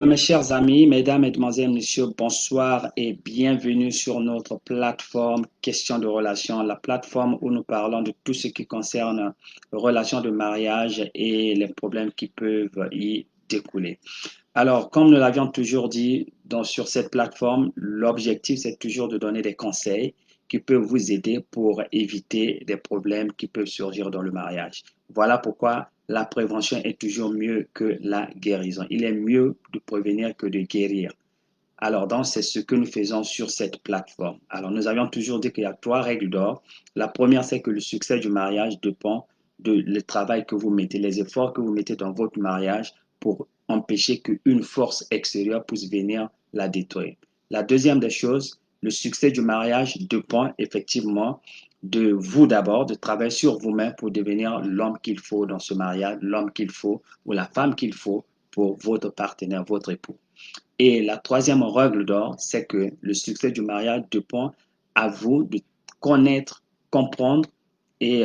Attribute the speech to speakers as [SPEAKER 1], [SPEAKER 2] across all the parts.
[SPEAKER 1] Mes chers amis, mesdames, mesdemoiselles, messieurs, bonsoir et bienvenue sur notre plateforme Questions de relations, la plateforme où nous parlons de tout ce qui concerne les relations de mariage et les problèmes qui peuvent y découler. Alors, comme nous l'avions toujours dit sur cette plateforme, l'objectif, c'est toujours de donner des conseils qui peuvent vous aider pour éviter des problèmes qui peuvent surgir dans le mariage. Voilà pourquoi la prévention est toujours mieux que la guérison. Il est mieux de prévenir que de guérir. Alors, donc, c'est ce que nous faisons sur cette plateforme. Alors, nous avions toujours dit qu'il y a trois règles d'or. La première, c'est que le succès du mariage dépend le travail que vous mettez, les efforts que vous mettez dans votre mariage pour empêcher qu'une force extérieure puisse venir la détruire. La deuxième des choses, le succès du mariage dépend effectivement de vous d'abord, de travailler sur vous-même pour devenir l'homme qu'il faut dans ce mariage, l'homme qu'il faut ou la femme qu'il faut pour votre partenaire, votre époux. Et la troisième règle d'or, c'est que le succès du mariage dépend à vous de connaître, comprendre et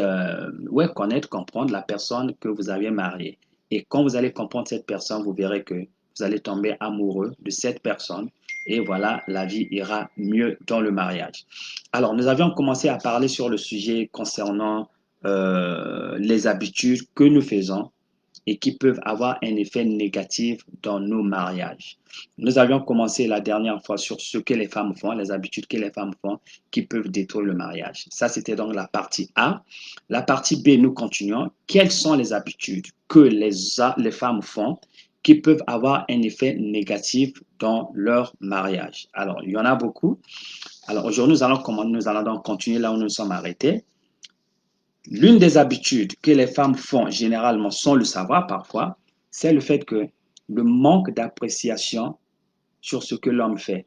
[SPEAKER 1] connaître, comprendre la personne que vous avez mariée. Et quand vous allez comprendre cette personne, vous verrez que vous allez tomber amoureux de cette personne et voilà, la vie ira mieux dans le mariage. Alors, nous avions commencé à parler sur le sujet concernant les habitudes que nous faisons et qui peuvent avoir un effet négatif dans nos mariages. Nous avions commencé la dernière fois sur ce que les femmes font, les habitudes que les femmes font qui peuvent détruire le mariage. Ça, c'était donc la partie A. La partie B, nous continuons. Quelles sont les habitudes que les femmes font qui peuvent avoir un effet négatif dans leur mariage? Alors, il y en a beaucoup. Alors, aujourd'hui, nous allons donc continuer là où nous sommes arrêtés. L'une des habitudes que les femmes font généralement sans le savoir parfois, c'est le fait que le manque d'appréciation sur ce que l'homme fait.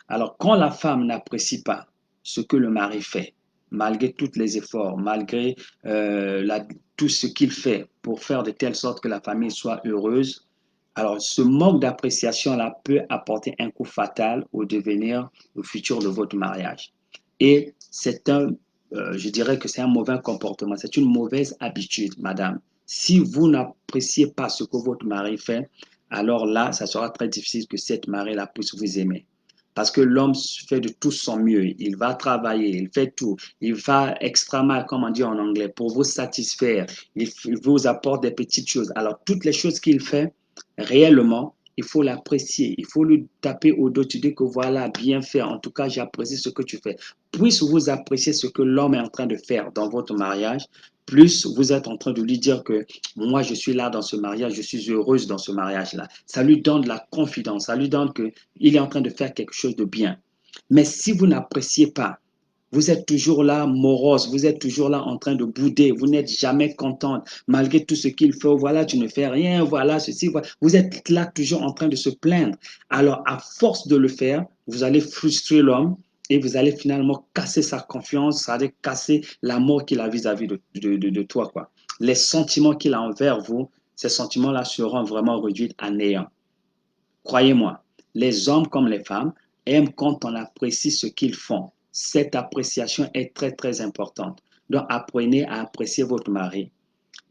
[SPEAKER 1] Alors, quand la femme n'apprécie pas ce que le mari fait, malgré tous les efforts, malgré tout ce qu'il fait pour faire de telle sorte que la famille soit heureuse, alors ce manque d'appréciation-là peut apporter un coup fatal au devenir, au futur de votre mariage. Et je dirais que c'est un mauvais comportement, c'est une mauvaise habitude, madame. Si vous n'appréciez pas ce que votre mari fait, alors là, ça sera très difficile que cette mari-là puisse vous aimer. Parce que l'homme fait de tout son mieux. Il va travailler, il fait tout. Il va extrêmement, comme on dit en anglais, pour vous satisfaire. Il vous apporte des petites choses. Alors, toutes les choses qu'il fait, réellement, il faut l'apprécier. Il faut lui taper au dos. Tu dis que voilà, bien fait. En tout cas, j'apprécie ce que tu fais. Plus vous appréciez ce que l'homme est en train de faire dans votre mariage, plus vous êtes en train de lui dire que moi, je suis là dans ce mariage, je suis heureuse dans ce mariage-là. Ça lui donne de la confidence, ça lui donne qu'il est en train de faire quelque chose de bien. Mais si vous n'appréciez pas, vous êtes toujours là morose, vous êtes toujours là en train de bouder, vous n'êtes jamais contente malgré tout ce qu'il fait. Voilà, tu ne fais rien, voilà, ceci, voilà. Vous êtes là toujours en train de se plaindre. Alors, à force de le faire, vous allez frustrer l'homme et vous allez finalement casser sa confiance, ça allait casser l'amour qu'il a vis-à-vis de toi, quoi. Les sentiments qu'il a envers vous, ces sentiments-là seront vraiment réduits à néant. Croyez-moi, les hommes comme les femmes aiment quand on apprécie ce qu'ils font. Cette appréciation est très, très importante. Donc, apprenez à apprécier votre mari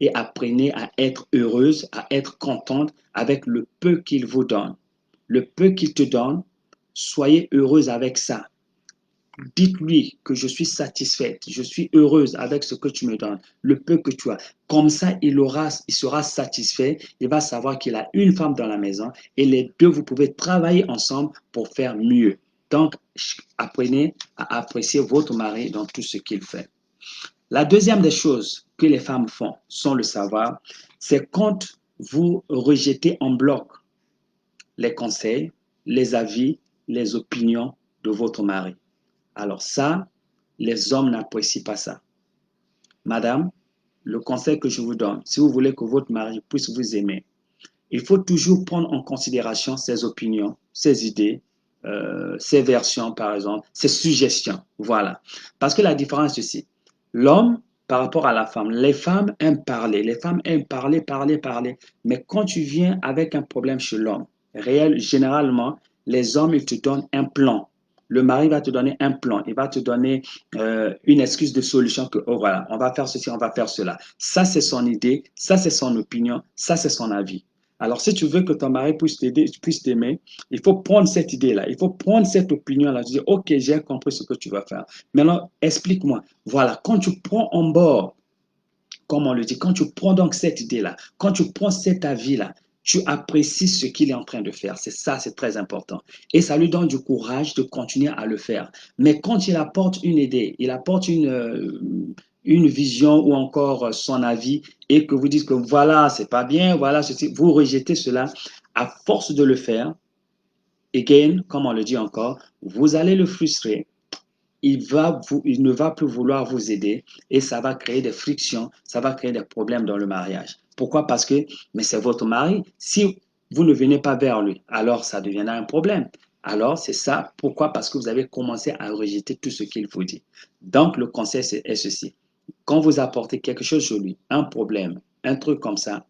[SPEAKER 1] et apprenez à être heureuse, à être contente avec le peu qu'il vous donne. Le peu qu'il te donne, soyez heureuse avec ça. Dites-lui que je suis satisfaite, je suis heureuse avec ce que tu me donnes, le peu que tu as. Comme ça, il sera satisfait, il va savoir qu'il a une femme dans la maison et les deux, vous pouvez travailler ensemble pour faire mieux. Donc, apprenez à apprécier votre mari dans tout ce qu'il fait. La deuxième des choses que les femmes font sans le savoir, c'est quand vous rejetez en bloc les conseils, les avis, les opinions de votre mari. Alors ça, les hommes n'apprécient pas ça. Madame, le conseil que je vous donne, si vous voulez que votre mari puisse vous aimer, il faut toujours prendre en considération ses opinions, ses idées, ses versions, par exemple, ses suggestions. Voilà. Parce que la différence ici, l'homme par rapport à la femme, les femmes aiment parler, les femmes aiment parler, parler, parler. Mais quand tu viens avec un problème chez l'homme, réel, généralement, les hommes, ils te donnent un plan. Le mari va te donner un plan, il va te donner une excuse de solution que, oh voilà, on va faire ceci, on va faire cela. Ça, c'est son idée, ça, c'est son opinion, ça, c'est son avis. Alors, si tu veux que ton mari puisse t'aider, puisse t'aimer, il faut prendre cette idée-là, il faut prendre cette opinion-là, dire, OK, j'ai compris ce que tu vas faire. Maintenant, explique-moi. Voilà, quand tu prends en bord, comme on le dit, quand tu prends donc cette idée-là, quand tu prends cet avis-là, tu apprécies ce qu'il est en train de faire. C'est ça, c'est très important. Et ça lui donne du courage de continuer à le faire. Mais quand il apporte une idée, il apporte une vision ou encore son avis et que vous dites que voilà, c'est pas bien, voilà, ceci, vous rejetez cela, à force de le faire, again, comme on le dit encore, vous allez le frustrer, il ne va plus vouloir vous aider et ça va créer des frictions, ça va créer des problèmes dans le mariage. Pourquoi? Parce que, mais c'est votre mari. Si vous ne venez pas vers lui, alors ça deviendra un problème. Alors, c'est ça. Pourquoi? Parce que vous avez commencé à rejeter tout ce qu'il vous dit. Donc, le conseil est ceci. Quand vous apportez quelque chose sur lui, un problème, un truc comme ça,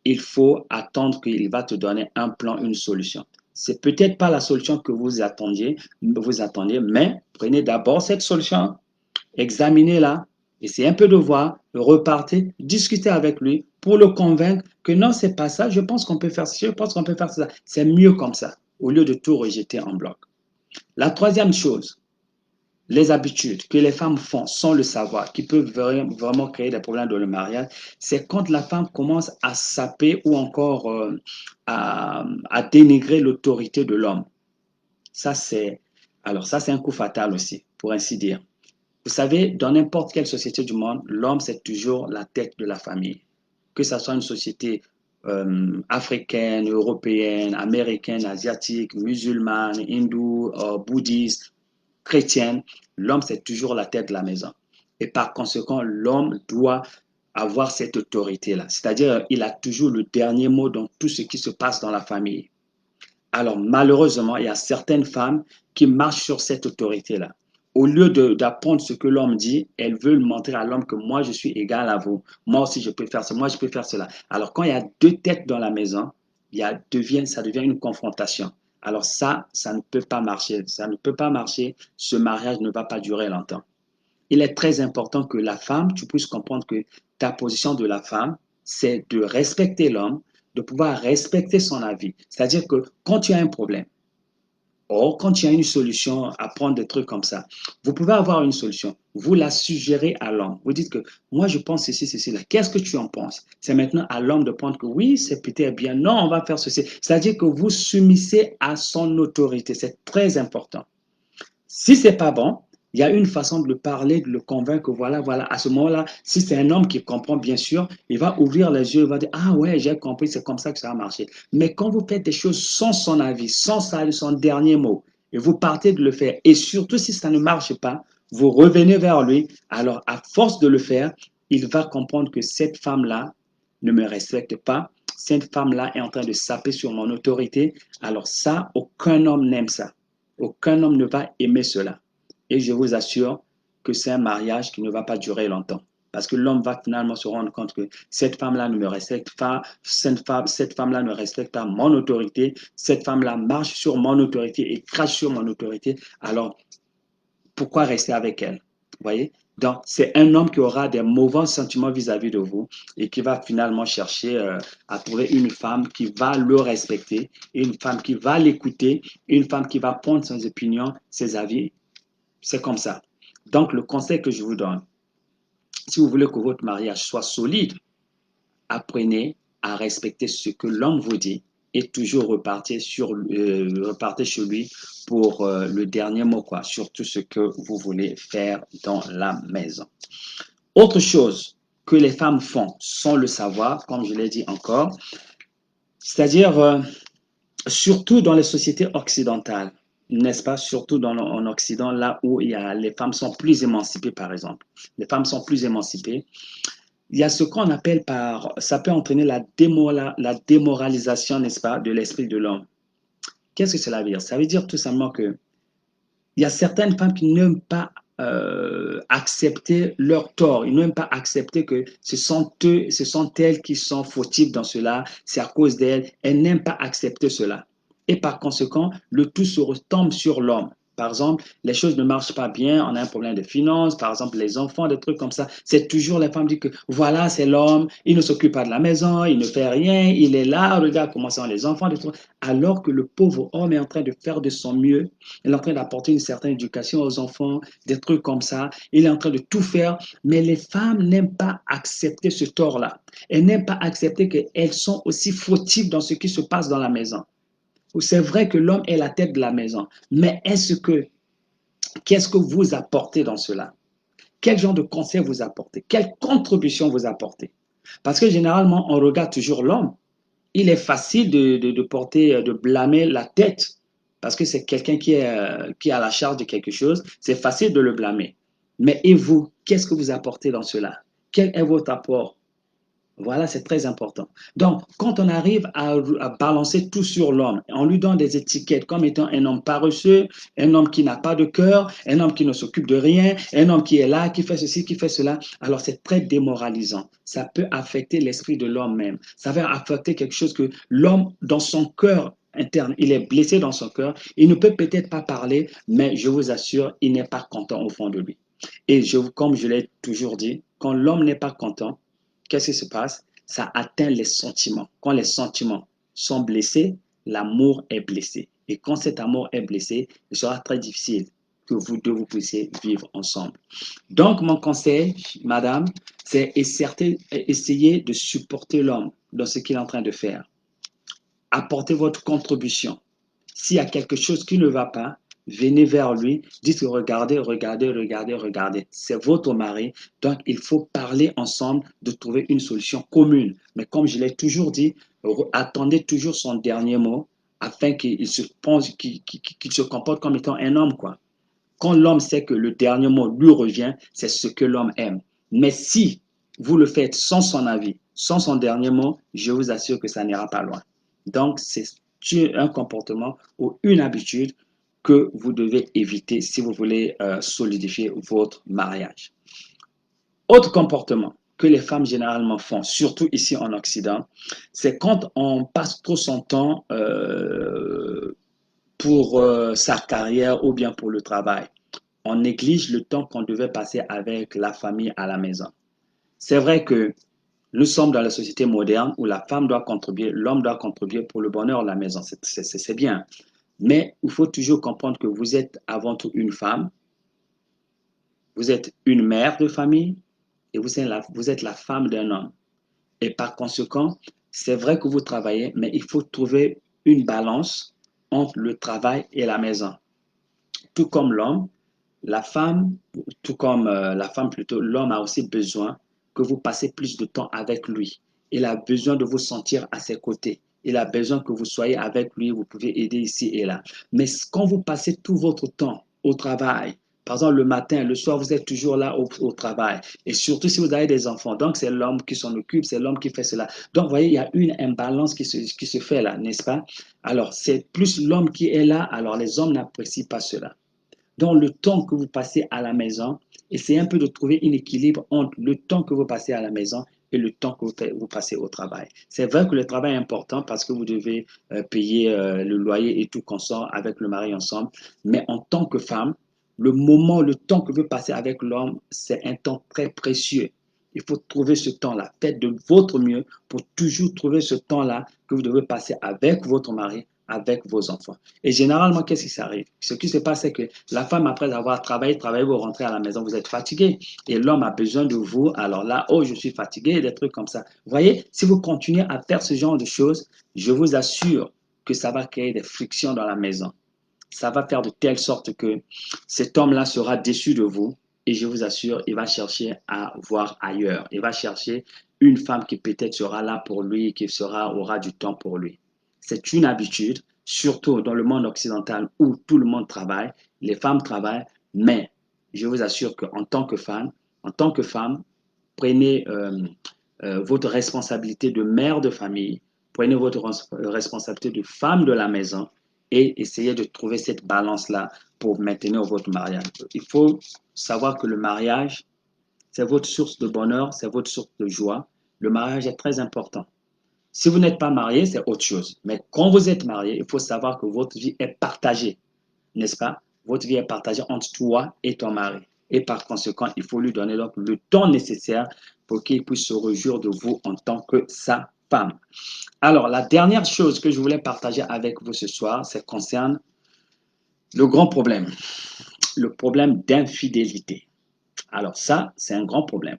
[SPEAKER 1] il faut attendre qu'il va te donner un plan, une solution. C'est peut-être pas la solution que vous attendiez, mais prenez d'abord cette solution, examinez-la, essayez un peu de voir, repartez, discutez avec lui pour le convaincre que non, c'est pas ça, je pense qu'on peut faire ça, je pense qu'on peut faire ça. C'est mieux comme ça, au lieu de tout rejeter en bloc. La troisième chose, les habitudes que les femmes font sans le savoir, qui peuvent vraiment créer des problèmes dans le mariage, c'est quand la femme commence à saper ou encore à dénigrer l'autorité de l'homme. Ça, c'est un coup fatal aussi, pour ainsi dire. Vous savez, dans n'importe quelle société du monde, l'homme, c'est toujours la tête de la famille. Que ce soit une société africaine, européenne, américaine, asiatique, musulmane, hindoue, bouddhiste, chrétienne, l'homme, c'est toujours la tête de la maison. Et par conséquent, l'homme doit avoir cette autorité-là. C'est-à-dire, il a toujours le dernier mot dans tout ce qui se passe dans la famille. Alors, malheureusement, il y a certaines femmes qui marchent sur cette autorité-là. Au lieu d'apprendre ce que l'homme dit, elles veulent montrer à l'homme que moi, je suis égal à vous. Moi aussi, je peux faire ça. Moi, je peux faire cela. Alors, quand il y a deux têtes dans la maison, ça devient une confrontation. Alors ça ne peut pas marcher. Ça ne peut pas marcher. Ce mariage ne va pas durer longtemps. Il est très important que la femme, tu puisses comprendre que ta position de la femme, c'est de respecter l'homme, de pouvoir respecter son avis. C'est-à-dire que quand tu as un problème, or, quand il y a une solution à prendre des trucs comme ça, vous pouvez avoir une solution. Vous la suggérez à l'homme. Vous dites que moi, je pense ceci, ceci, là. Qu'est-ce que tu en penses? C'est maintenant à l'homme de prendre que oui, c'est peut-être bien. Non, on va faire ceci. C'est-à-dire que vous submissez à son autorité. C'est très important. Si c'est pas bon, il y a une façon de le parler, de le convaincre que voilà, voilà. À ce moment-là, si c'est un homme qui comprend, bien sûr, il va ouvrir les yeux, il va dire, ah ouais, j'ai compris, c'est comme ça que ça va marcher. Mais quand vous faites des choses sans son avis, sans son dernier mot, et vous partez de le faire, et surtout si ça ne marche pas, vous revenez vers lui, alors à force de le faire, il va comprendre que cette femme-là ne me respecte pas, cette femme-là est en train de saper sur mon autorité. Alors ça, aucun homme n'aime ça. Aucun homme ne va aimer cela. Et je vous assure que c'est un mariage qui ne va pas durer longtemps. Parce que l'homme va finalement se rendre compte que cette femme-là ne me respecte pas, cette femme-là ne respecte pas mon autorité, cette femme-là marche sur mon autorité et crache sur mon autorité. Alors, pourquoi rester avec elle? Vous voyez? Donc, c'est un homme qui aura des mauvais sentiments vis-à-vis de vous et qui va finalement chercher à trouver une femme qui va le respecter, une femme qui va l'écouter, une femme qui va prendre ses opinions, ses avis. C'est comme ça. Donc, le conseil que je vous donne, si vous voulez que votre mariage soit solide, apprenez à respecter ce que l'homme vous dit et toujours repartez chez lui pour le dernier mot, quoi, sur tout ce que vous voulez faire dans la maison. Autre chose que les femmes font sans le savoir, comme je l'ai dit encore, c'est-à-dire surtout dans les sociétés occidentales, n'est-ce pas? Surtout en Occident, là où les femmes sont plus émancipées, par exemple. Les femmes sont plus émancipées. Il y a ce qu'on appelle ça peut entraîner la démoralisation, n'est-ce pas, de l'esprit de l'homme. Qu'est-ce que cela veut dire? Ça veut dire tout simplement que il y a certaines femmes qui n'aiment pas accepter leur tort. Ils n'aiment pas accepter que ce sont elles qui sont fautives dans cela. C'est à cause d'elles. Elles n'aiment pas accepter cela. Et par conséquent, le tout se retombe sur l'homme. par exemple, les choses ne marchent pas bien, on a un problème de finances, par exemple, les enfants, des trucs comme ça, c'est toujours les femmes disent que voilà, c'est l'homme, il ne s'occupe pas de la maison, il ne fait rien, il est là, regarde comment sont les enfants, des trucs. Alors que le pauvre homme est en train de faire de son mieux, il est en train d'apporter une certaine éducation aux enfants, des trucs comme ça, il est en train de tout faire, mais les femmes n'aiment pas accepter ce tort-là. Elles n'aiment pas accepter qu'elles sont aussi fautives dans ce qui se passe dans la maison. C'est vrai que l'homme est la tête de la maison, mais qu'est-ce que vous apportez dans cela? Quel genre de conseil vous apportez? Quelle contribution vous apportez? Parce que généralement, on regarde toujours l'homme. Il est facile de porter, de blâmer la tête, parce que c'est quelqu'un qui est à la charge de quelque chose. C'est facile de le blâmer. Mais et vous, qu'est-ce que vous apportez dans cela? Quel est votre apport? Voilà, c'est très important. Donc, quand on arrive à balancer tout sur l'homme, on lui donne des étiquettes comme étant un homme paresseux, un homme qui n'a pas de cœur, un homme qui ne s'occupe de rien, un homme qui est là, qui fait ceci, qui fait cela. Alors, c'est très démoralisant. Ça peut affecter l'esprit de l'homme même. Ça va affecter quelque chose que l'homme, dans son cœur interne, il est blessé dans son cœur. Il ne peut peut-être pas parler, mais je vous assure, il n'est pas content au fond de lui. Et comme je l'ai toujours dit, quand l'homme n'est pas content, qu'est-ce qui se passe? Ça atteint les sentiments. Quand les sentiments sont blessés, l'amour est blessé. Et quand cet amour est blessé, il sera très difficile que vous deux vous puissiez vivre ensemble. Donc, mon conseil, madame, c'est essayer de supporter l'homme dans ce qu'il est en train de faire. Apportez votre contribution. S'il y a quelque chose qui ne va pas, venez vers lui, dites regardez, regardez, regardez, regardez. C'est votre mari, donc il faut parler ensemble de trouver une solution commune. Mais comme je l'ai toujours dit, attendez toujours son dernier mot afin qu'il se pense, qu'il se comporte comme étant un homme, quoi. Quand l'homme sait que le dernier mot lui revient, c'est ce que l'homme aime. Mais si vous le faites sans son avis, sans son dernier mot, je vous assure que ça n'ira pas loin. Donc, c'est un comportement ou une habitude que vous devez éviter si vous voulez solidifier votre mariage. Autre comportement que les femmes généralement font, surtout ici en Occident, c'est quand on passe trop son temps pour sa carrière ou bien pour le travail. On néglige le temps qu'on devait passer avec la famille à la maison. C'est vrai que nous sommes dans la société moderne où la femme doit contribuer, l'homme doit contribuer pour le bonheur de la maison. C'est bien. Mais il faut toujours comprendre que vous êtes avant tout une femme, vous êtes une mère de famille et vous êtes la femme d'un homme. Et par conséquent, c'est vrai que vous travaillez, mais il faut trouver une balance entre le travail et la maison. Tout comme l'homme, la femme, tout comme la femme plutôt, l'homme a aussi besoin que vous passez plus de temps avec lui. Il a besoin de vous sentir à ses côtés. Il a besoin que vous soyez avec lui, vous pouvez aider ici et là. Mais quand vous passez tout votre temps au travail, par exemple le matin, le soir, vous êtes toujours là au travail. Et surtout si vous avez des enfants. Donc c'est l'homme qui s'en occupe, c'est l'homme qui fait cela. Donc vous voyez, il y a une imbalance qui se fait là, n'est-ce pas? Alors c'est plus l'homme qui est là, alors les hommes n'apprécient pas cela. Donc, le temps que vous passez à la maison, essayez un peu de trouver un équilibre entre le temps que vous passez à la maison et le temps que vous passez au travail. C'est vrai que le travail est important parce que vous devez payer le loyer et tout consort avec le mari ensemble, mais en tant que femme, le temps que vous passez avec l'homme, c'est un temps très précieux. Il faut trouver ce temps-là. Faites de votre mieux pour toujours trouver ce temps-là que vous devez passer avec votre mari, avec vos enfants. Et généralement, qu'est-ce qui s'arrive? Ce qui se passe, c'est que la femme, après avoir travaillé, vous rentrez à la maison, vous êtes fatigué. Et l'homme a besoin de vous. Alors là, oh, je suis fatigué, des trucs comme ça. Vous voyez, si vous continuez à faire ce genre de choses, je vous assure que ça va créer des frictions dans la maison. Ça va faire de telle sorte que cet homme-là sera déçu de vous. Et je vous assure, il va chercher à voir ailleurs. Il va chercher une femme qui peut-être sera là pour lui, aura du temps pour lui. C'est une habitude, surtout dans le monde occidental où tout le monde travaille, les femmes travaillent, mais je vous assure en tant que femme, prenez votre responsabilité de mère de famille, prenez votre responsabilité de femme de la maison et essayez de trouver cette balance-là pour maintenir votre mariage. Il faut savoir que le mariage, c'est votre source de bonheur, c'est votre source de joie. Le mariage est très important. Si vous n'êtes pas marié, c'est autre chose. Mais quand vous êtes marié, il faut savoir que votre vie est partagée, n'est-ce pas? Votre vie est partagée entre toi et ton mari. Et par conséquent, il faut lui donner donc le temps nécessaire pour qu'il puisse se réjouir de vous en tant que sa femme. Alors, la dernière chose que je voulais partager avec vous ce soir, ça concerne le grand problème, le problème d'infidélité. Alors ça, c'est un grand problème.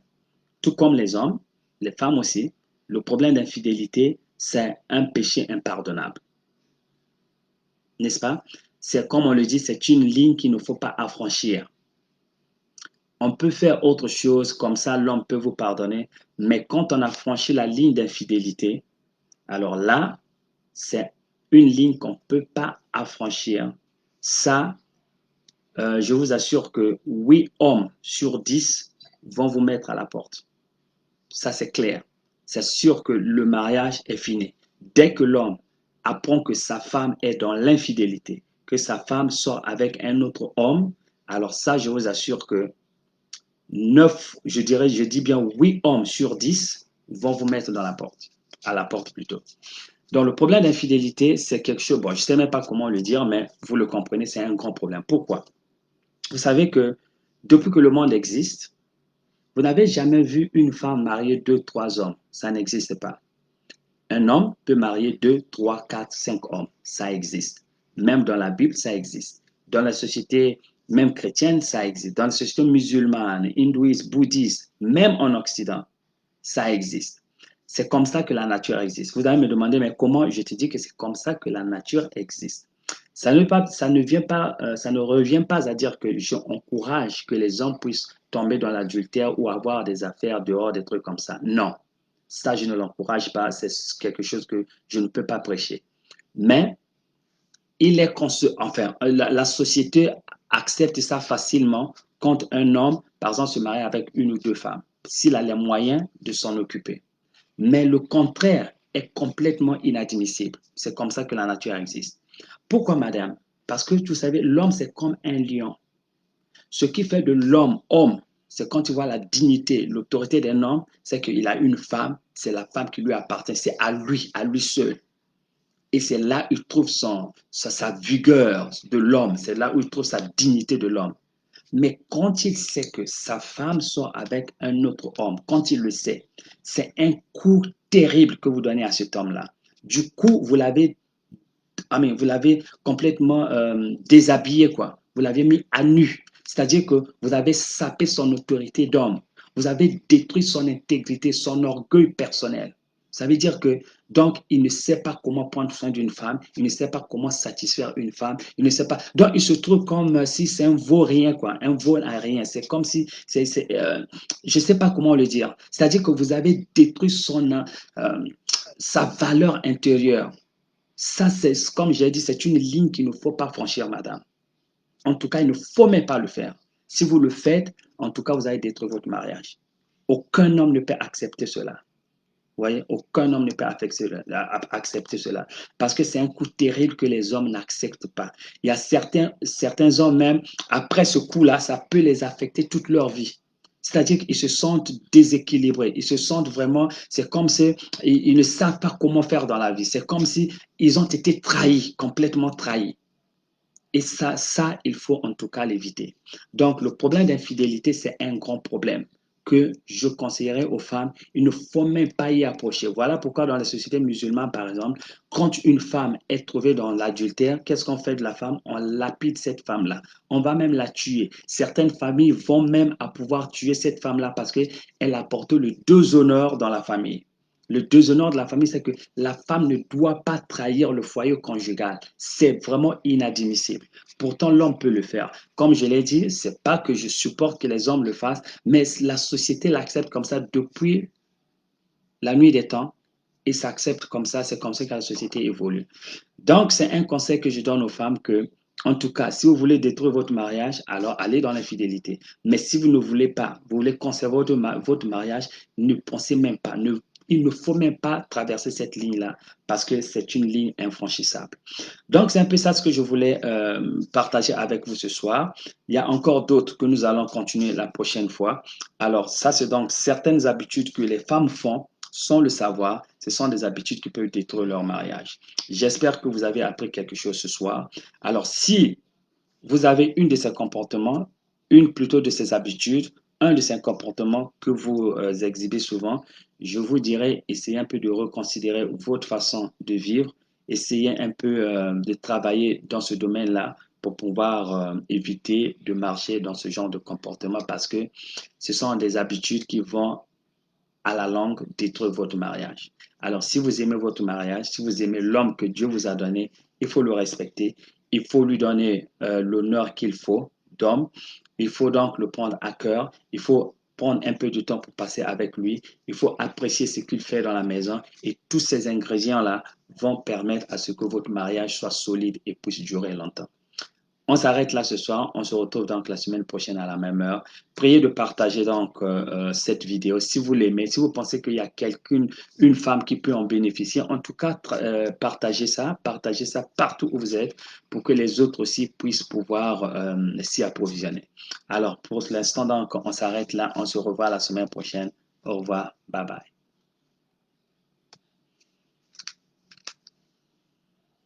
[SPEAKER 1] Tout comme les hommes, les femmes aussi, le problème d'infidélité, c'est un péché impardonnable. N'est-ce pas? C'est comme on le dit, c'est une ligne qu'il ne faut pas affranchir. On peut faire autre chose, comme ça l'homme peut vous pardonner, mais quand on a franchi la ligne d'infidélité, alors là, c'est une ligne qu'on ne peut pas affranchir. Ça, je vous assure que 8 hommes sur 10 vont vous mettre à la porte. Ça, c'est clair. C'est sûr que le mariage est fini. Dès que l'homme apprend que sa femme est dans l'infidélité, que sa femme sort avec un autre homme, alors ça, je vous assure que 9, je dis bien 8 hommes sur 10 vont vous mettre dans la porte, à la porte plutôt. Donc, le problème d'infidélité, c'est quelque chose, bon, je ne sais même pas comment le dire, mais vous le comprenez, c'est un grand problème. Pourquoi? Vous savez que depuis que le monde existe, vous n'avez jamais vu une femme marier 2, 3 hommes. Ça n'existe pas. Un homme peut marier 2, 3, 4, 5 hommes. Ça existe. Même dans la Bible, ça existe. Dans la société, même chrétienne, ça existe. Dans la société musulmane, hindouiste, bouddhiste, même en Occident, ça existe. C'est comme ça que la nature existe. Vous allez me demander, mais comment? Je te dis que c'est comme ça que la nature existe. Ça ne revient pas à dire que j'encourage que les hommes puissent tomber dans l'adultère ou avoir des affaires dehors, des trucs comme ça. Non, ça, je ne l'encourage pas. C'est quelque chose que je ne peux pas prêcher. Mais la société accepte ça facilement quand un homme, par exemple, se marie avec une ou deux femmes, s'il a les moyens de s'en occuper. Mais le contraire est complètement inadmissible. C'est comme ça que la nature existe. Pourquoi, madame? Parce que, vous savez, l'homme, c'est comme un lion. Ce qui fait de l'homme homme, c'est quand tu vois la dignité, l'autorité d'un homme, c'est qu'il a une femme, c'est la femme qui lui appartient, c'est à lui seul. Et c'est là où il trouve sa vigueur de l'homme, c'est là où il trouve sa dignité de l'homme. Mais quand il sait que sa femme sort avec un autre homme, quand il le sait, c'est un coup terrible que vous donnez à cet homme-là. Du coup, vous l'avez complètement déshabillé, quoi. Vous l'avez mis à nu. C'est-à-dire que vous avez sapé son autorité d'homme. Vous avez détruit son intégrité, son orgueil personnel. Ça veut dire que, donc, il ne sait pas comment prendre soin d'une femme, il ne sait pas comment satisfaire une femme, il ne sait pas. Donc, il se trouve comme si c'est un vaut-rien, quoi, un vol à rien. C'est comme si, je ne sais pas comment le dire. C'est-à-dire que vous avez détruit sa valeur intérieure. Ça, c'est comme j'ai dit, c'est une ligne qu'il ne faut pas franchir, madame. En tout cas, il ne faut même pas le faire. Si vous le faites, en tout cas, vous allez détruire votre mariage. Aucun homme ne peut accepter cela. Vous voyez, aucun homme ne peut accepter cela. Parce que c'est un coup terrible que les hommes n'acceptent pas. Il y a certains hommes même, après ce coup-là, ça peut les affecter toute leur vie. C'est-à-dire qu'ils se sentent déséquilibrés. Ils se sentent vraiment, c'est comme si ils ne savent pas comment faire dans la vie. C'est comme si ils ont été trahis, complètement trahis. Et ça, il faut en tout cas l'éviter. Donc, le problème d'infidélité, c'est un grand problème que je conseillerais aux femmes. Il ne faut même pas y approcher. Voilà pourquoi dans les sociétés musulmanes, par exemple, quand une femme est trouvée dans l'adultère, qu'est-ce qu'on fait de la femme? On lapide cette femme-là. On va même la tuer. Certaines familles vont même à pouvoir tuer cette femme-là parce qu'elle apporte le déshonneur dans la famille. Le déshonneur de la famille, c'est que la femme ne doit pas trahir le foyer conjugal. C'est vraiment inadmissible. Pourtant, l'homme peut le faire. Comme je l'ai dit, c'est pas que je supporte que les hommes le fassent, mais la société l'accepte comme ça depuis la nuit des temps et s'accepte comme ça. C'est comme ça que la société évolue. Donc, c'est un conseil que je donne aux femmes que, en tout cas, si vous voulez détruire votre mariage, alors allez dans l'infidélité. Mais si vous ne voulez pas, vous voulez conserver votre mariage, ne pensez même pas, il ne faut même pas traverser cette ligne-là parce que c'est une ligne infranchissable. Donc, c'est un peu ça ce que je voulais partager avec vous ce soir. Il y a encore d'autres que nous allons continuer la prochaine fois. Alors, ça, c'est donc certaines habitudes que les femmes font sans le savoir. Ce sont des habitudes qui peuvent détruire leur mariage. J'espère que vous avez appris quelque chose ce soir. Alors, si vous avez une de ces comportements, une plutôt de ces habitudes, un de ces comportements que vous exhibez souvent, je vous dirais, essayez un peu de reconsidérer votre façon de vivre, essayez un peu de travailler dans ce domaine-là pour pouvoir éviter de marcher dans ce genre de comportement parce que ce sont des habitudes qui vont à la longue détruire votre mariage. Alors, si vous aimez votre mariage, si vous aimez l'homme que Dieu vous a donné, il faut le respecter, il faut lui donner l'honneur qu'il faut d'homme, il faut donc le prendre à cœur, il faut prendre un peu de temps pour passer avec lui, il faut apprécier ce qu'il fait dans la maison et tous ces ingrédients-là vont permettre à ce que votre mariage soit solide et puisse durer longtemps. On s'arrête là ce soir. On se retrouve donc la semaine prochaine à la même heure. Priez de partager donc cette vidéo si vous l'aimez, si vous pensez qu'il y a quelqu'une, une femme qui peut en bénéficier. En tout cas, partagez ça partout où vous êtes pour que les autres aussi puissent pouvoir s'y approvisionner. Alors pour l'instant donc, on s'arrête là. On se revoit la semaine prochaine. Au revoir. Bye bye.